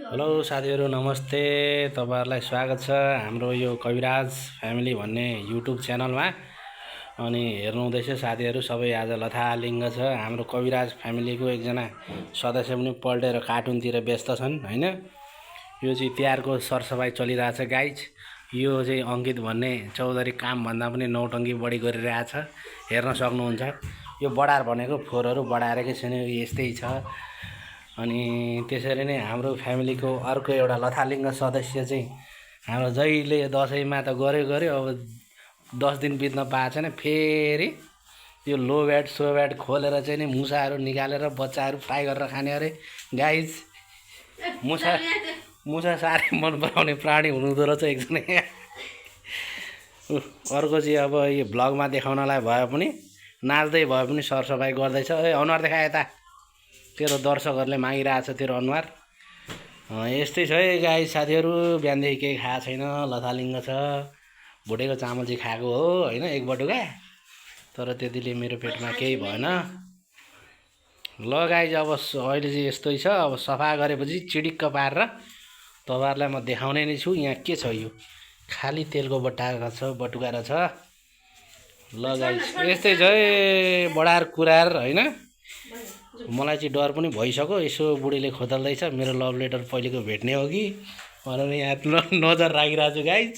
Hello साथीहरू नमस्ते। तपाईहरुलाई स्वागत छ हाम्रो यो कविराज फ्यामिली भन्ने युट्युब च्यानलमा। अनि हेर्नु हुँदैछ साथीहरू सबै आज लथालिङ्ग छ। हाम्रो कविराज फ्यामिलीको एकजना सदस्य पनि पल्टेर कार्टुनतिर व्यस्त छन् हैन। यो चाहिँ तिहारको सरसफाइ चलिरहेछ गाइज। यो चाहिँ अंकित भन्ने चौधरी काम भन्दा पनि नौटङ्की बढी गरिरहेछ, हेर्न सक्नुहुन्छ। यो बडार भनेको फोहोरहरू बढारेकै छैन, यस्तै छ। अनि त्यसरी नै हाम्रो फ्यामिलीको अर्को एउटा लथालिङ्ग सदस्य चाहिँ हाम्रो जहिले दसैँमा त गर्यो अब 10 दिन बित्न पाएको छैन, फेरि यो लो ब्याट सो ब्याट खोलेर चाहिँ नि मुसाहरू निकालेर बच्चाहरू फ्राई गरेर खाने अरे गाइज। मुसा साह्रै मन पराउने प्राणी हुनुहुँदो रहेछ एकजना। अर्को चाहिँ अब यो भ्लगमा देखाउनलाई भए पनि नाच्दै भए पनि सरसफाइ गर्दैछ। अनुहार देखा यता, तेरो दर्शकहरूले मागिरहेछ तेरो अनुहार। यस्तै छ है गाइस साथीहरू। बिहानदेखि केही खाएको छैन, लथालिङ्ग छ। भुटेको चामल चाहिँ खाएको हो होइन, एक बटुका, तर त्यतिले मेरो पेटमा केही भएन। ल गाइस अब अहिले चाहिँ यस्तै छ। अब सफा गरेपछि चिडिक्क पारेर तपाईँहरूलाई म देखाउने नै छु। यहाँ के छ, यो खाली तेलको बटुका छ। ल गाइस यस्तै छ है बडार कुरार होइन। मलाई चाहिँ डर पनि भइसक्यो, यसो बुढीले खोतल्दैछ मेरो लभ लेटर पहिलेको भेट्ने हो कि भनेर यहाँ नजर राखिरहेको छु गाइज।